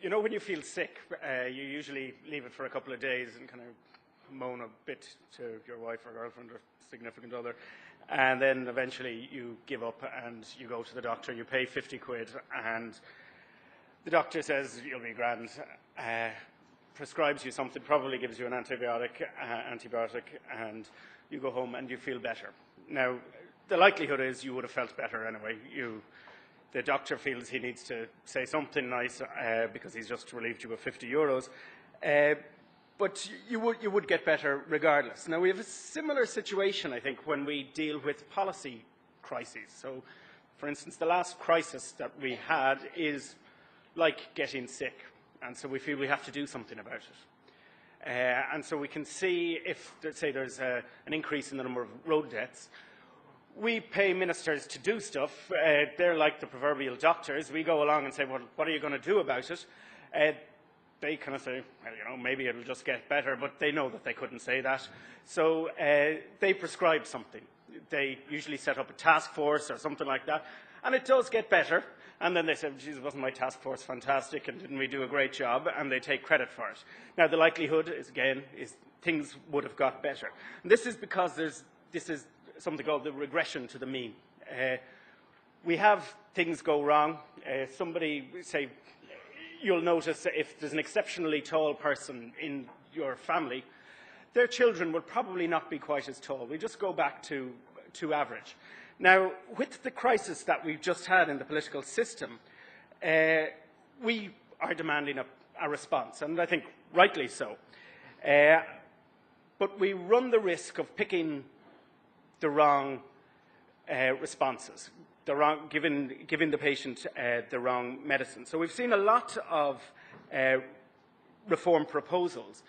You know, when you feel sick, you usually leave it for a couple of days and kind of moan a bit to your wife or girlfriend or significant other, and then eventually you give up and you go to the doctor, you pay 50 quid, and the doctor says you'll be grand, prescribes you something, probably gives you an antibiotic, and you go home and you feel better. Now, the likelihood is you would have felt better anyway. The doctor feels he needs to say something nice because he's just relieved you of 50 euros. But you would get better regardless. Now, we have a similar situation, I think, when we deal with policy crises. So, for instance, the last crisis that we had is like getting sick. And so we feel we have to do something about it. And so we can see if, let's say, there's an increase in the number of road deaths, we pay ministers to do stuff. They're like the proverbial doctors. We go along and say, well, what are you going to do about it? They kind of say, well, you know, maybe it'll just get better, but they know that they couldn't say that. So they prescribe something. They usually set up a task force or something like that, and it does get better. And then they say, geez, wasn't my task force fantastic, and didn't we do a great job? And they take credit for it. Now, the likelihood is, again, is things would have got better. And this is because this is something called the regression to the mean. We have things go wrong. Somebody, say, you'll notice if there's an exceptionally tall person in your family, their children will probably not be quite as tall. We just go back to average. Now, with the crisis that we've just had in the political system, we are demanding a response, and I think rightly so. But we run the risk of picking the wrong responses, giving the patient the wrong medicine. So we've seen a lot of reform proposals.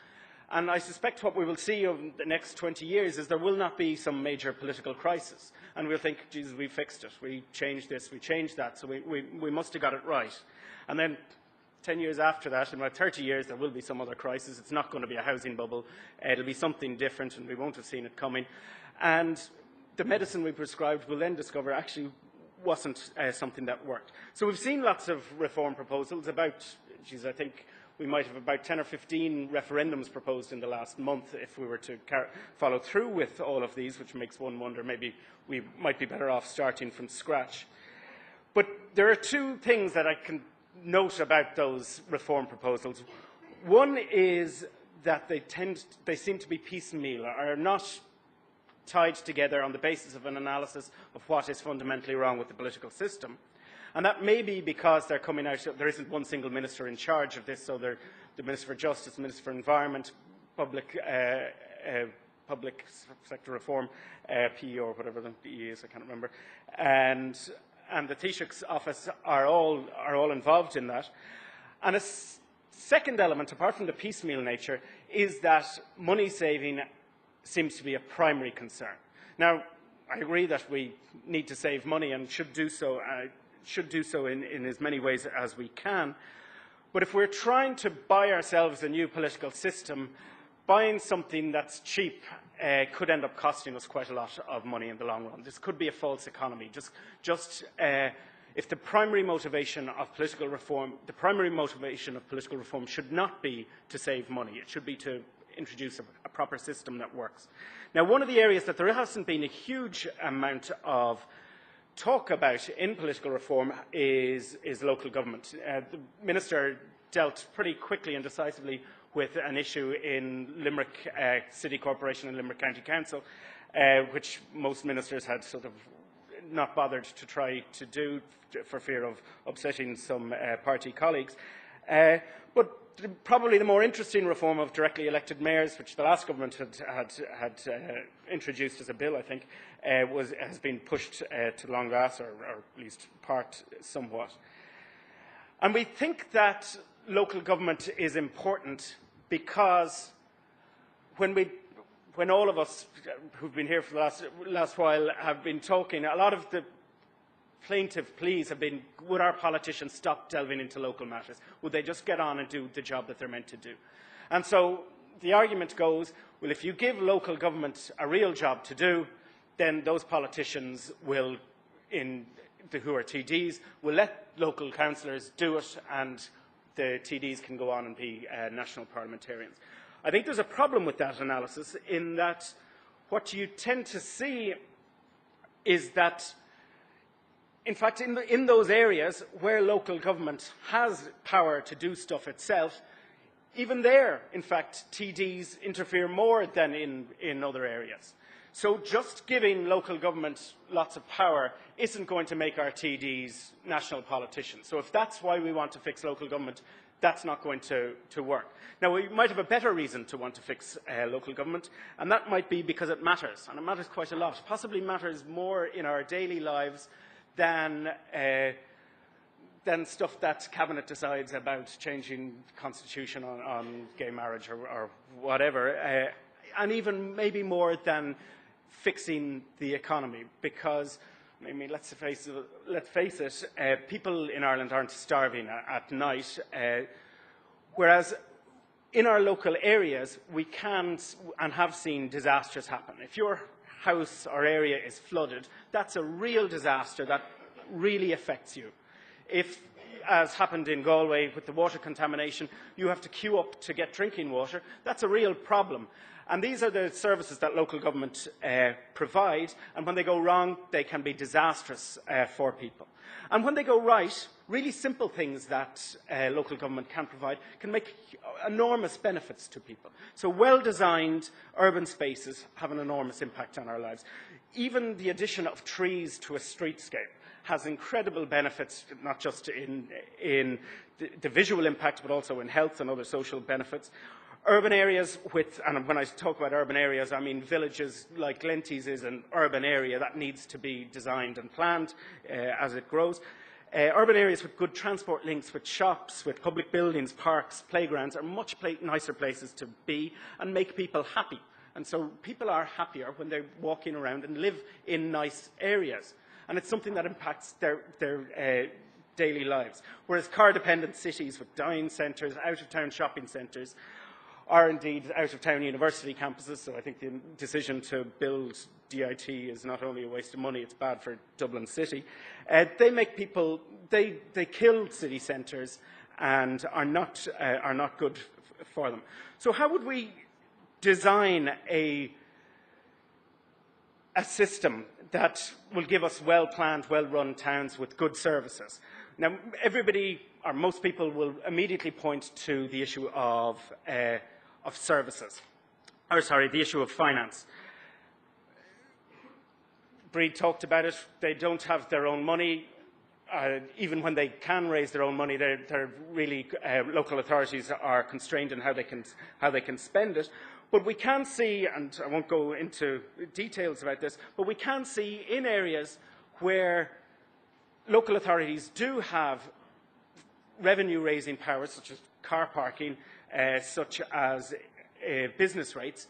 And I suspect what we will see over the next 20 years is there will not be some major political crisis. And we'll think, Jesus, we fixed it. We changed this, we changed that, so we must have got it right. And then 10 years after that, in about 30 years, there will be some other crisis. It's not going to be a housing bubble. It'll be something different, and we won't have seen it coming. And the medicine we prescribed will then discover actually wasn't something that worked. So we've seen lots of reform proposals about, I think we might have about 10 or 15 referendums proposed in the last month if we were to follow through with all of these, which makes one wonder maybe we might be better off starting from scratch. But there are two things that I can note about those reform proposals. One is that they seem to be piecemeal, are not tied together on the basis of an analysis of what is fundamentally wrong with the political system. And that may be because they're coming out, there isn't one single minister in charge of this, so they're the Minister for Justice, the Minister for Environment, Public Sector Reform, PE or whatever the PE is, I can't remember, and the Taoiseach's office are all involved in that. And a second element, apart from the piecemeal nature, is that money saving seems to be a primary concern. Now, I agree that we need to save money and should do so in as many ways as we can. But if we're trying to buy ourselves a new political system, buying something that's cheap could end up costing us quite a lot of money in the long run. This could be a false economy. If the primary motivation of political reform, should not be to save money. It should be to introduce a proper system that works. Now, one of the areas that there hasn't been a huge amount of talk about in political reform is local government. The Minister dealt pretty quickly and decisively with an issue in Limerick City Corporation and Limerick County Council, which most ministers had sort of not bothered to try to do for fear of upsetting some party colleagues. But probably the more interesting reform of directly elected mayors, which the last government had introduced as a bill, I think, has been pushed to long grass, or at least parked somewhat. And we think that local government is important because when all of us who've been here for the last while have been talking, a lot of the plaintive pleas have been, would our politicians stop delving into local matters? Would they just get on and do the job that they're meant to do? And so the argument goes, well, if you give local government a real job to do, then those politicians will who are TDs, will let local councillors do it, and the TDs can go on and be national parliamentarians. I think there's a problem with that analysis, in that what you tend to see is that, in fact, in those areas where local government has power to do stuff itself, even there, in fact, TDs interfere more than in other areas. So just giving local government lots of power isn't going to make our TDs national politicians. So if that's why we want to fix local government, that's not going to work. Now, we might have a better reason to want to fix local government, and that might be because it matters, and it matters quite a lot. Possibly matters more in our daily lives than stuff that Cabinet decides about changing the Constitution on gay marriage or whatever, and even maybe more than fixing the economy, because, I mean, let's face it, people in Ireland aren't starving at night, whereas in our local areas we can and have seen disasters happen. If your house or area is flooded, that's a real disaster that really affects you. If, as happened in Galway with the water contamination, you have to queue up to get drinking water, that's a real problem. And these are the services that local government provide, and when they go wrong, they can be disastrous for people. And when they go right, really simple things that local government can provide can make enormous benefits to people. So well-designed urban spaces have an enormous impact on our lives. Even the addition of trees to a streetscape has incredible benefits, not just in the visual impact, but also in health and other social benefits. Urban areas and when I talk about urban areas, I mean villages like Glenties is an urban area that needs to be designed and planned as it grows. Urban areas with good transport links, with shops, with public buildings, parks, playgrounds are much nicer places to be and make people happy. And so people are happier when they're walking around and live in nice areas. And it's something that impacts their daily lives. Whereas car-dependent cities with dining centres, out-of-town shopping centres, are indeed out-of-town university campuses, so I think the decision to build DIT is not only a waste of money, it's bad for Dublin City. They make people, they kill city centres and are not good for them. So how would we design a system that will give us well-planned, well-run towns with good services? Now, everybody, or most people, will immediately point to the issue of services, or sorry, the issue of finance. Breed talked about it. They don't have their own money. Even when they can raise their own money, they're really local authorities are constrained in how they can spend it. But we can see, and I won't go into details about this, but we can see in areas where local authorities do have revenue-raising powers, such as car parking, such as business rates,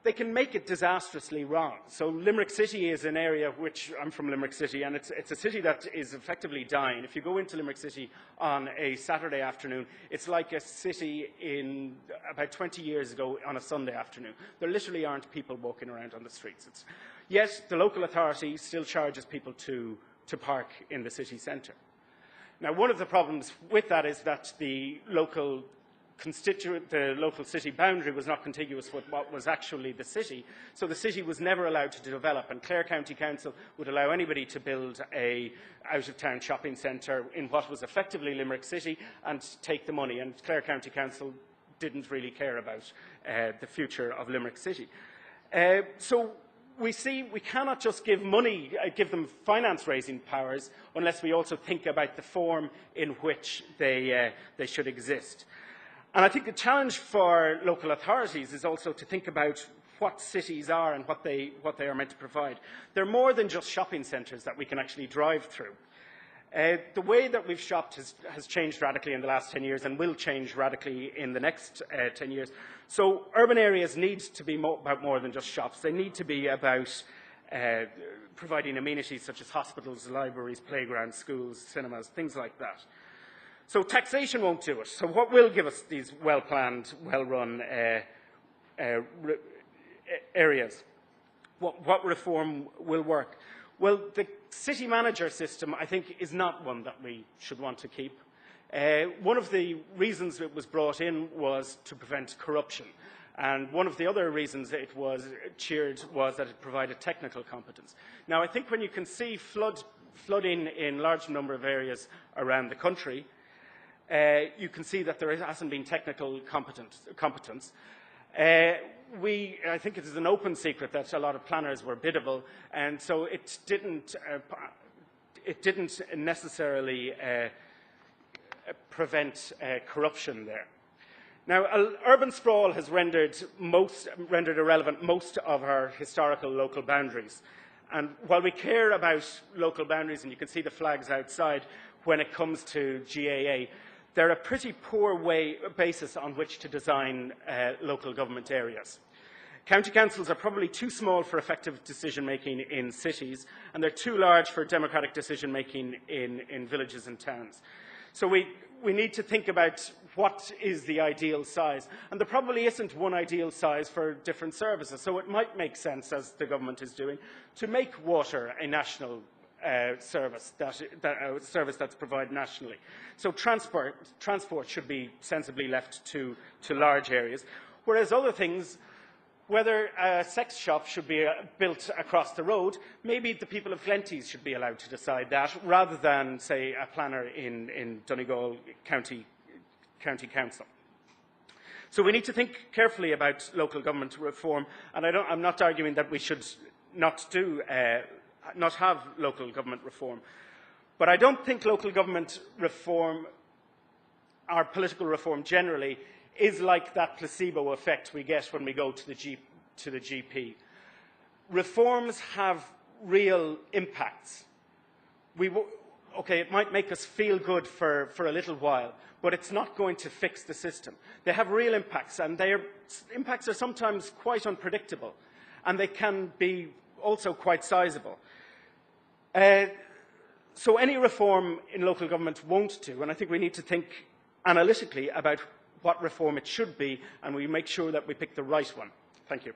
they can make it disastrously wrong. So Limerick City is an area which, I'm from Limerick City, and it's a city that is effectively dying. If you go into Limerick City on a Saturday afternoon, it's like a city in about 20 years ago on a Sunday afternoon. There literally aren't people walking around on the streets. Yet the local authority still charges people to park in the city centre. Now, one of the problems with that is that the local city boundary was not contiguous with what was actually the city, so the city was never allowed to develop, and Clare County Council would allow anybody to build a out-of-town shopping centre in what was effectively Limerick City and take the money, and Clare County Council didn't really care about the future of Limerick City. So we see we cannot just give them finance-raising powers unless we also think about the form in which they should exist. And I think the challenge for local authorities is also to think about what cities are and what they are meant to provide. They're more than just shopping centres that we can actually drive through. The way that we've shopped has changed radically in the last 10 years and will change radically in the next 10 years. So urban areas need to be about more than just shops. They need to be about providing amenities such as hospitals, libraries, playgrounds, schools, cinemas, things like that. So taxation won't do it. So what will give us these well-planned, well-run areas? What reform will work? Well, the city manager system, I think, is not one that we should want to keep. One of the reasons it was brought in was to prevent corruption. And one of the other reasons it was cheered was that it provided technical competence. Now, I think when you can see flooding in large number of areas around the country, you can see that there hasn't been technical competence. I think it is an open secret that a lot of planners were biddable, and so it didn't necessarily prevent corruption there. Now, urban sprawl has rendered irrelevant most of our historical local boundaries. And while we care about local boundaries, and you can see the flags outside when it comes to GAA, they're a pretty poor basis on which to design local government areas. County councils are probably too small for effective decision-making in cities, and they're too large for democratic decision-making in villages and towns. So we need to think about what is the ideal size. And there probably isn't one ideal size for different services. So it might make sense, as the government is doing, to make water a national service, a service that's provided nationally. So transport should be sensibly left to large areas, whereas other things, whether a sex shop should be built across the road, maybe the people of Glenties should be allowed to decide that, rather than, say, a planner in Donegal County Council. So we need to think carefully about local government reform, and I'm not arguing that we should not have local government reform. But I don't think local government reform, our political reform generally, is like that placebo effect we get when we go to the GP. Reforms have real impacts. Okay, it might make us feel good for a little while, but it's not going to fix the system. They have real impacts, and their impacts are sometimes quite unpredictable, and they can be also quite sizable. So any reform in local government won't do, and I think we need to think analytically about what reform it should be, and we make sure that we pick the right one. Thank you.